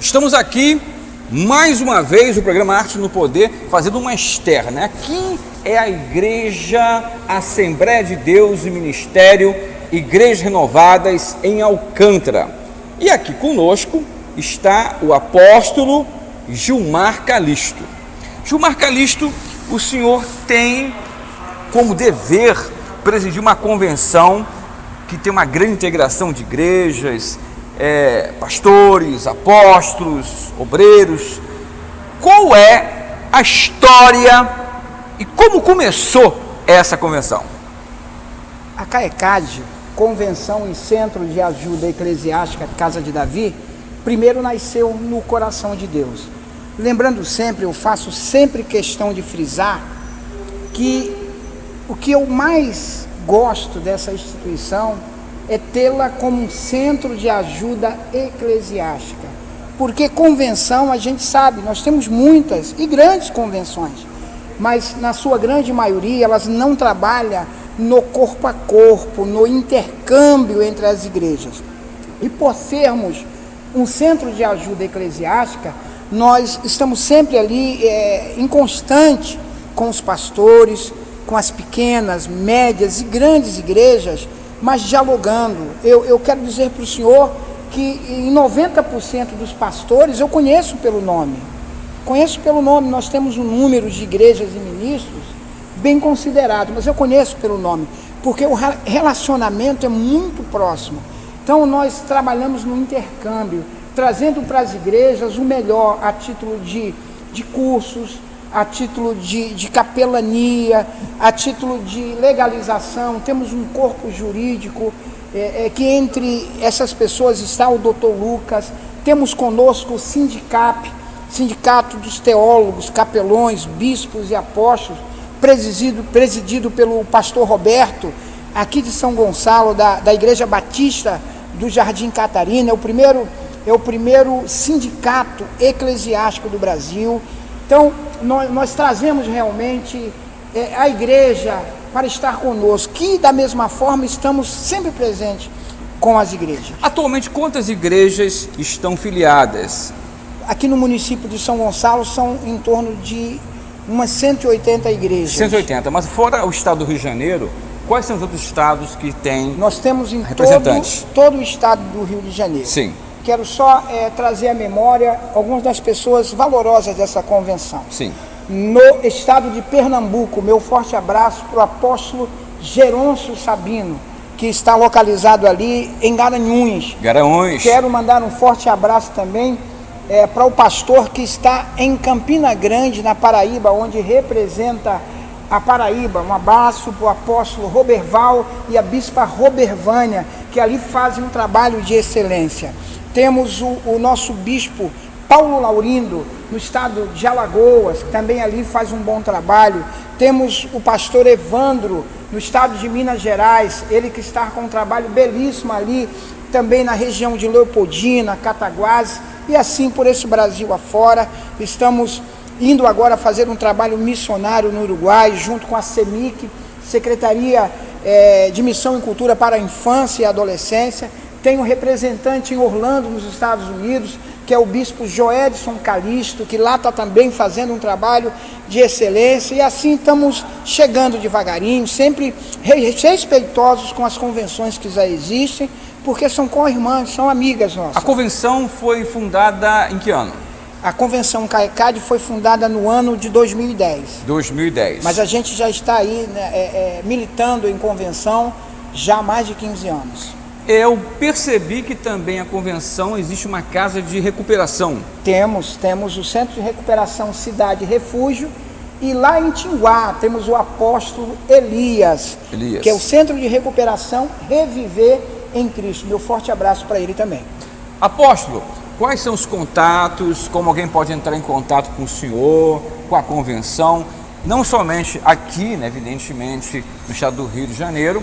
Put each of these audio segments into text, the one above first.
Estamos aqui, mais uma vez, o programa Arte no Poder, fazendo uma externa. Aqui é a Igreja Assembleia de Deus e Ministério Igrejas Renovadas em Alcântara. E aqui conosco está o apóstolo Gilmar Calixto. Gilmar Calixto, o senhor tem como dever presidir uma convenção que tem uma grande integração de igrejas, pastores, apóstolos, obreiros. Qual é a história e como começou essa convenção? A CAECAD, Convenção e Centro de Ajuda Eclesiástica Casa de Davi, primeiro nasceu no coração de Deus. Lembrando sempre, eu faço sempre questão de frisar que o que eu mais gosto dessa instituição é tê-la como um centro de ajuda eclesiástica. Porque convenção, a gente sabe, nós temos muitas e grandes convenções, mas na sua grande maioria elas não trabalham no corpo a corpo, no intercâmbio entre as igrejas. E por sermos um centro de ajuda eclesiástica, nós estamos sempre ali em constante com os pastores, com as pequenas, médias e grandes igrejas, mas dialogando. Eu quero dizer para o senhor que em 90% dos pastores eu conheço pelo nome. Nós temos um número de igrejas e ministros bem considerado, mas eu conheço pelo nome, porque o relacionamento é muito próximo. Então nós trabalhamos no intercâmbio, trazendo para as igrejas o melhor a título de cursos, a título de capelania, a título de legalização. Temos um corpo jurídico que entre essas pessoas está o Dr. Lucas. Temos conosco o Sindicato dos Teólogos, Capelões, Bispos e Apóstolos, presidido pelo pastor Roberto, aqui de São Gonçalo, da Igreja Batista do Jardim Catarina. É o primeiro sindicato eclesiástico do Brasil. Então, nós trazemos realmente a igreja para estar conosco, que da mesma forma estamos sempre presentes com as igrejas. Atualmente, quantas igrejas estão filiadas? Aqui no município de São Gonçalo são em torno de umas 180 igrejas. 180, mas fora o estado do Rio de Janeiro, quais são os outros estados que têm Nós temos em representantes? todo o estado do Rio de Janeiro. Sim. Quero só trazer à memória algumas das pessoas valorosas dessa convenção. Sim. No estado de Pernambuco, meu forte abraço para o apóstolo Gerôncio Sabino, que está localizado ali em Garanhuns. Quero mandar um forte abraço também para o pastor que está em Campina Grande, na Paraíba, onde representa a Paraíba. Um abraço para o apóstolo Roberval e a bispa Robervânia, que ali fazem um trabalho de excelência. Temos o nosso bispo Paulo Laurindo, no estado de Alagoas, que também ali faz um bom trabalho. Temos o pastor Evandro, no estado de Minas Gerais, ele que está com um trabalho belíssimo ali, também na região de Leopoldina, Cataguases, e assim por esse Brasil afora. Estamos indo agora fazer um trabalho missionário no Uruguai, junto com a CEMIC, Secretaria de Missão e Cultura para a Infância e Adolescência. Tem um representante em Orlando, nos Estados Unidos, que é o bispo Joedson Calixto, que lá está também fazendo um trabalho de excelência. E assim estamos chegando devagarinho, sempre respeitosos com as convenções que já existem, porque são co-irmãs, são amigas nossas. A convenção foi fundada em que ano? A Convenção CAECAD foi fundada no ano de 2010. 2010. Mas a gente já está aí militando em convenção já há mais de 15 anos. Eu percebi que também a convenção existe uma casa de recuperação. Temos o Centro de Recuperação Cidade Refúgio, e lá em Tinguá temos o apóstolo Elias, que é o Centro de Recuperação Reviver em Cristo. Meu forte abraço para ele também. Apóstolo, quais são os contatos, como alguém pode entrar em contato com o senhor, com a convenção, não somente aqui, né, evidentemente, no estado do Rio de Janeiro,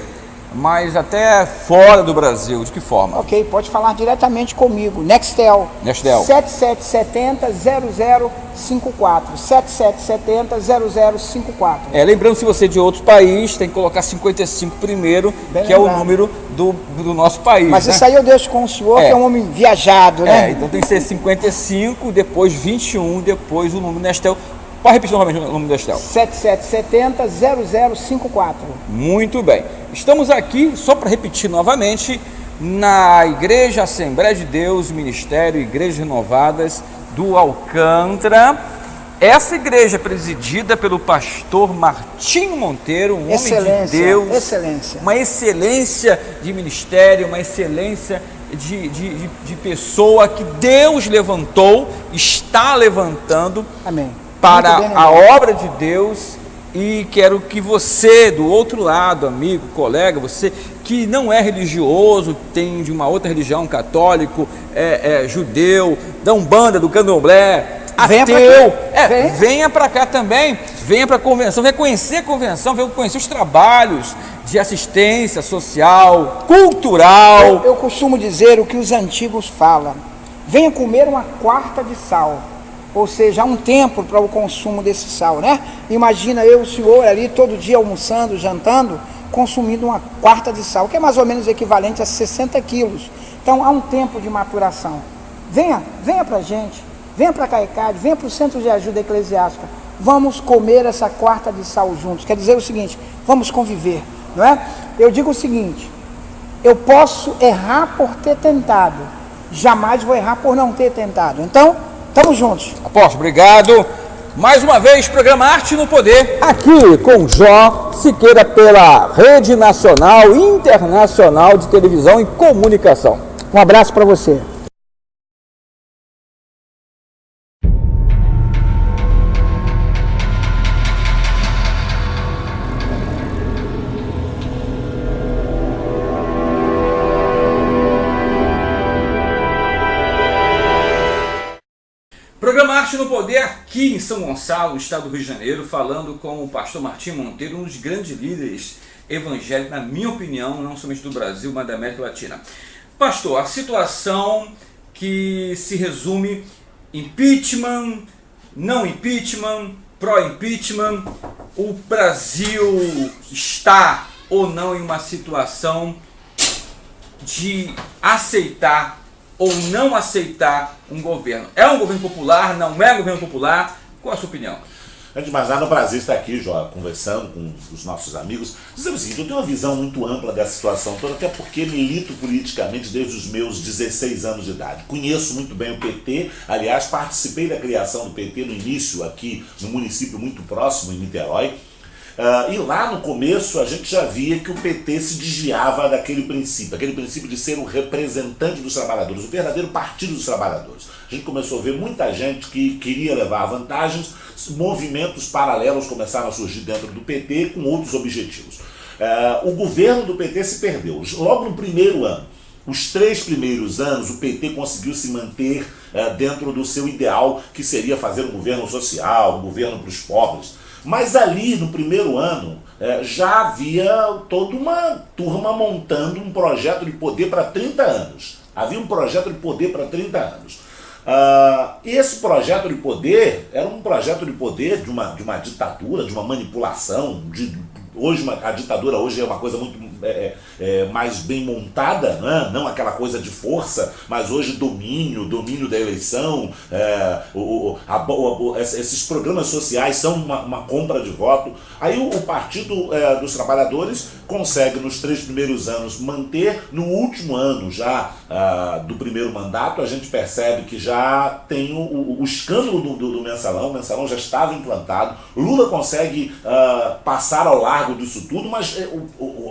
mas até fora do Brasil, de que forma? Ok, pode falar diretamente comigo. Nextel. Nextel. 7770-0054. 7770-0054. Lembrando, se você é de outro país, tem que colocar 55 primeiro, Bem que lembrado. é o número do nosso país. Mas né? isso aí eu deixo com o senhor, que é um homem viajado, né? Então tem que ser 55, depois 21, depois o número Nextel. Pode repetir novamente o número do Nextel. 7770-0054. Muito bem. Estamos aqui, só para repetir novamente, na Igreja Assembleia de Deus, Ministério Igrejas Renovadas do Alcântara. Essa igreja é presidida pelo pastor Martinho Monteiro, um homem de Deus. Excelência. Uma excelência de ministério, uma excelência de pessoa que Deus levantou, está levantando. Amém. Para Muito bem, a obra de Deus. E quero que você, do outro lado, amigo, colega, você que não é religioso, tem de uma outra religião, católico, judeu, da Umbanda, do Candomblé, ateu, venha para cá também, venha para a convenção, venha conhecer a convenção, venha conhecer os trabalhos de assistência social, cultural. Eu costumo dizer o que os antigos falam: venha comer uma quarta de sal. Ou seja, há um tempo para o consumo desse sal, né? Imagina o senhor ali todo dia almoçando, jantando, consumindo uma quarta de sal, que é mais ou menos equivalente a 60 quilos. Então há um tempo de maturação. Venha para a gente, venha para a CAECAD, venha para o Centro de Ajuda Eclesiástica. Vamos comer essa quarta de sal juntos. Quer dizer o seguinte, vamos conviver, não é? Eu digo o seguinte: eu posso errar por ter tentado, jamais vou errar por não ter tentado. Então, estamos juntos. Apóstolo, obrigado. Mais uma vez, programa Arte no Poder. Aqui com Jó Siqueira pela Rede Nacional e Internacional de Televisão e Comunicação. Um abraço para você. Programa Arte no Poder aqui em São Gonçalo, no estado do Rio de Janeiro, falando com o pastor Martinho Monteiro, um dos grandes líderes evangélicos, na minha opinião, não somente do Brasil, mas da América Latina. Pastor, a situação que se resume impeachment, não impeachment, pró-impeachment, o Brasil está ou não em uma situação de aceitar ou não aceitar um governo? É um governo popular? Não é um governo popular? Qual a sua opinião? Antes de mais nada, é um prazer estar aqui, Jó, conversando com os nossos amigos. Dizendo o seguinte, eu tenho uma visão muito ampla dessa situação toda, até porque milito politicamente desde os meus 16 anos de idade. Conheço muito bem o PT, aliás, participei da criação do PT no início aqui no município muito próximo, em Niterói. E lá no começo a gente já via que o PT se desviava daquele princípio de ser o representante dos trabalhadores, o verdadeiro partido dos trabalhadores. A gente começou a ver muita gente que queria levar vantagens, movimentos paralelos começaram a surgir dentro do PT com outros objetivos. O governo do PT se perdeu. Logo no primeiro ano, os 3 primeiros anos, o PT conseguiu se manter dentro do seu ideal, que seria fazer um governo social, um governo para os pobres. Mas ali, no primeiro ano, já havia toda uma turma montando um projeto de poder para 30 anos. Havia um projeto de poder para 30 anos. Esse projeto de poder era um projeto de poder de uma ditadura, de uma manipulação. A ditadura hoje é uma coisa muito mais bem montada, né? Não aquela coisa de força, mas hoje domínio da eleição, esses programas sociais são uma compra de voto. Aí o Partido dos Trabalhadores consegue nos 3 primeiros anos manter. No último ano já do primeiro mandato, a gente percebe que já tem o escândalo do mensalão. O mensalão já estava implantado. Lula consegue passar ao largo disso tudo, mas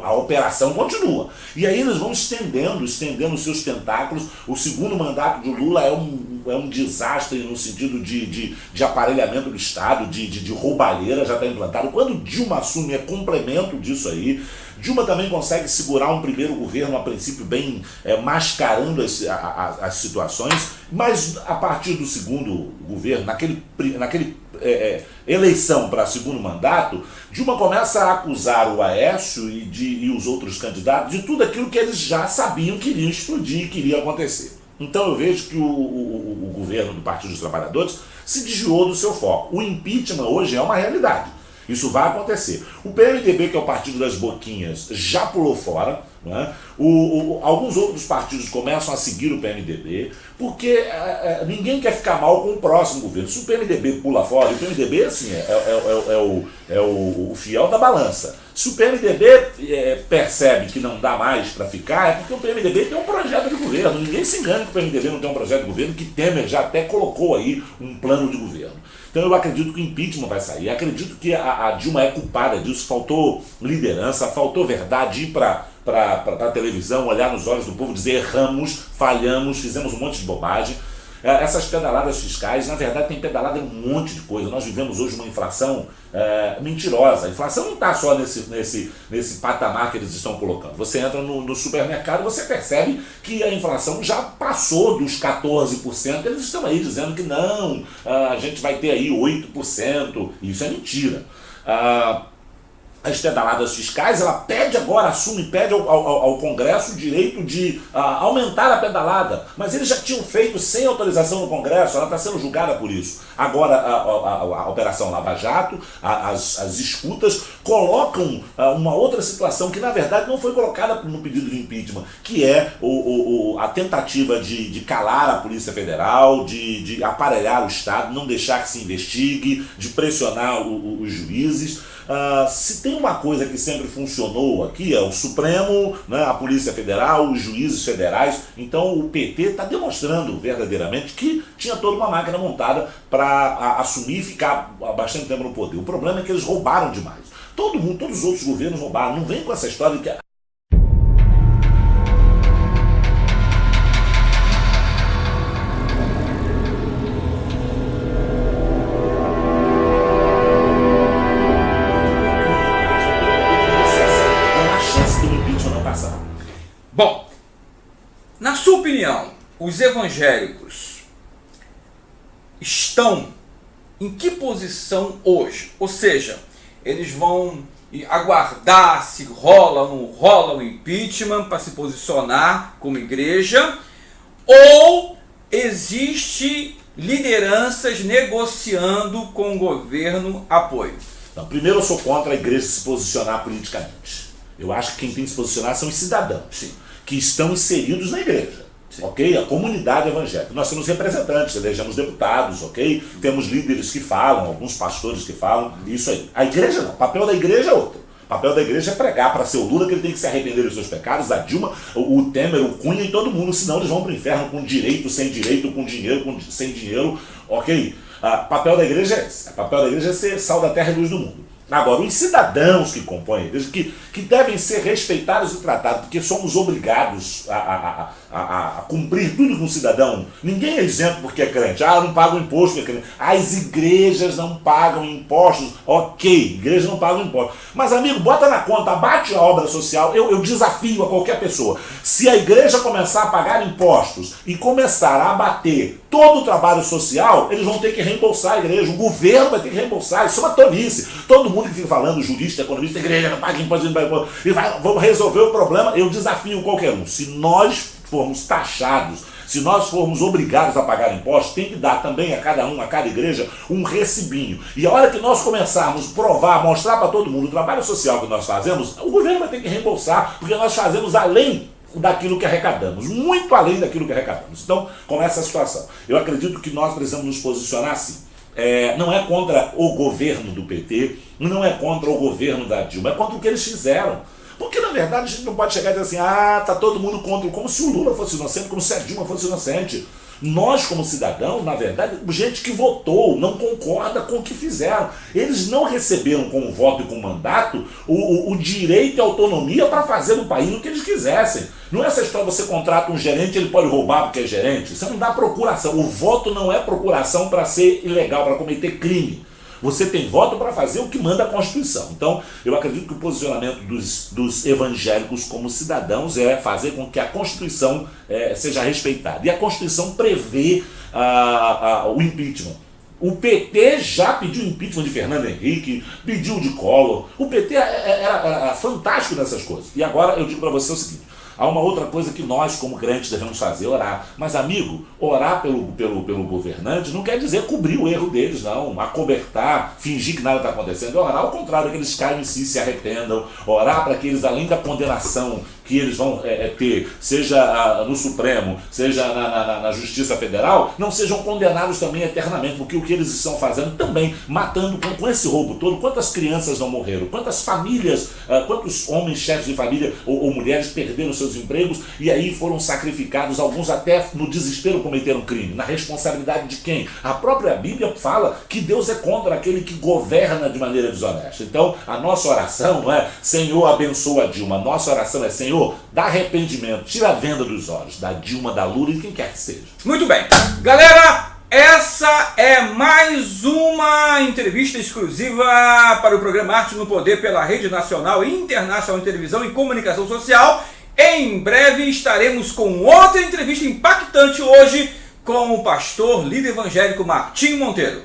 a operação continua. E aí eles vão estendendo os seus tentáculos. O segundo mandato de Lula é um desastre no sentido de aparelhamento do Estado, de roubalheira, já está implantado. Quando Dilma assume, é complemento disso aí. Dilma também consegue segurar um primeiro governo, a princípio bem mascarando as situações, mas a partir do segundo governo, naquele eleição para segundo mandato, Dilma começa a acusar o Aécio e os outros candidatos de tudo aquilo que eles já sabiam que iria explodir, que iria acontecer. Então eu vejo que o governo do Partido dos Trabalhadores se desviou do seu foco. O impeachment hoje é uma realidade. Isso vai acontecer. O PMDB, que é o partido das boquinhas, já pulou fora, né? Alguns outros partidos começam a seguir o PMDB, porque ninguém quer ficar mal com o próximo governo. Se o PMDB pula fora, o PMDB assim, é o fiel da balança. Se o PMDB percebe que não dá mais para ficar, é porque o PMDB tem um projeto de governo. Ninguém se engana que o PMDB não tem um projeto de governo, que Temer já até colocou aí um plano de governo. Então eu acredito que o impeachment vai sair. Acredito que a Dilma é culpada disso. Faltou liderança, faltou verdade, ir para a televisão, olhar nos olhos do povo, dizer erramos, falhamos, fizemos um monte de bobagem. Essas pedaladas fiscais, na verdade, tem pedalada em um monte de coisa. Nós vivemos hoje uma inflação mentirosa. A inflação não está só nesse patamar que eles estão colocando. Você entra no supermercado, você percebe que a inflação já passou dos 14%. Eles estão aí dizendo que não, a gente vai ter aí 8%. Isso é mentira. As pedaladas fiscais, ela pede agora, pede ao Congresso o direito de aumentar a pedalada, mas eles já tinham feito sem autorização no Congresso, ela está sendo julgada por isso. Agora a Operação Lava Jato, as escutas, colocam uma outra situação que na verdade não foi colocada no pedido de impeachment, que é a tentativa de calar a Polícia Federal, de aparelhar o Estado, não deixar que se investigue, de pressionar os juízes. Se tem uma coisa que sempre funcionou aqui, é o Supremo, né, a Polícia Federal, os juízes federais. Então o PT está demonstrando verdadeiramente que tinha toda uma máquina montada para assumir e ficar bastante tempo no poder. O problema é que eles roubaram demais. Todos os outros governos roubaram. Não vem com essa história de que Bom, na sua opinião, os evangélicos estão em que posição hoje? Ou seja, eles vão aguardar se rola ou não rola o impeachment para se posicionar como igreja, ou existe lideranças negociando com o governo apoio? Não, primeiro eu sou contra a igreja se posicionar politicamente. Eu acho que quem tem que se posicionar são os cidadãos. Sim. Que estão inseridos na igreja, ok? A comunidade evangélica. Nós temos representantes, elegemos deputados, ok? Temos líderes que falam, alguns pastores que falam, isso aí. A igreja não, o papel da igreja é outro. O papel da igreja é pregar para seu Lula que ele tem que se arrepender dos seus pecados, a Dilma, o Temer, o Cunha e todo mundo, senão eles vão para o inferno com direito, sem dinheiro, sem dinheiro, ok? O papel da igreja é esse. O papel da igreja é ser sal da terra e luz do mundo. Agora, os cidadãos que compõem a igreja, que devem ser respeitados e tratados, porque somos obrigados a cumprir tudo que um cidadão. Ninguém é isento porque é crente. Não paga o imposto porque é crente. As igrejas não pagam impostos. Ok, igrejas não pagam impostos. Mas, amigo, bota na conta, abate a obra social. Eu desafio a qualquer pessoa. Se a igreja começar a pagar impostos e começar a abater todo o trabalho social, eles vão ter que reembolsar a igreja. O governo vai ter que reembolsar. Isso é uma tolice. Todo mundo que fica falando, jurista, economista, igreja não paga imposto, vamos resolver o problema. Eu desafio qualquer um. Se nós formos taxados, se nós formos obrigados a pagar impostos, tem que dar também a cada um, a cada igreja, um recibinho. E a hora que nós começarmos a provar, mostrar para todo mundo o trabalho social que nós fazemos, o governo vai ter que reembolsar, porque nós fazemos além daquilo que arrecadamos, muito além daquilo que arrecadamos. Então, começa a situação. Eu acredito que nós precisamos nos posicionar assim. Não é contra o governo do PT, não é contra o governo da Dilma, é contra o que eles fizeram. Porque, na verdade, a gente não pode chegar e dizer assim, tá todo mundo contra, como se o Lula fosse inocente, como se a Dilma fosse inocente. Nós, como cidadãos, na verdade, gente que votou, não concorda com o que fizeram. Eles não receberam com o voto e com o mandato o direito e a autonomia para fazer no país o que eles quisessem. Não é essa história, você contrata um gerente, ele pode roubar porque é gerente. Isso não dá procuração. O voto não é procuração para ser ilegal, para cometer crime. Você tem voto para fazer o que manda a Constituição. Então, eu acredito que o posicionamento dos evangélicos como cidadãos é fazer com que a Constituição seja respeitada. E a Constituição prevê o impeachment. O PT já pediu impeachment de Fernando Henrique, pediu de Collor. O PT era fantástico nessas coisas. E agora eu digo para você o seguinte: há uma outra coisa que nós, como crentes, devemos fazer, orar. Mas, amigo, orar pelo governante não quer dizer cobrir o erro deles, não. Acobertar, fingir que nada está acontecendo. Orar ao contrário, que eles caiam em si, se arrependam. Orar para que eles, além da condenação que eles vão ter, seja no Supremo, seja na Justiça Federal, não sejam condenados também eternamente, porque o que eles estão fazendo também, matando com esse roubo todo, quantas crianças não morreram, quantas famílias, quantos homens, chefes de família ou mulheres perderam seus empregos e aí foram sacrificados, alguns até no desespero cometeram crime. Na responsabilidade de quem? A própria Bíblia fala que Deus é contra aquele que governa de maneira desonesta. Então, a nossa oração não é Senhor, abençoa a Dilma. A nossa oração é Senhor, dá arrependimento, tira a venda dos olhos da Dilma, da Lula e quem quer que seja. Muito bem. Galera, essa é mais uma entrevista exclusiva para o programa Arte no Poder pela Rede Nacional e Internacional de Televisão e Comunicação Social. Em breve estaremos com outra entrevista impactante hoje com o pastor líder evangélico Martinho Monteiro.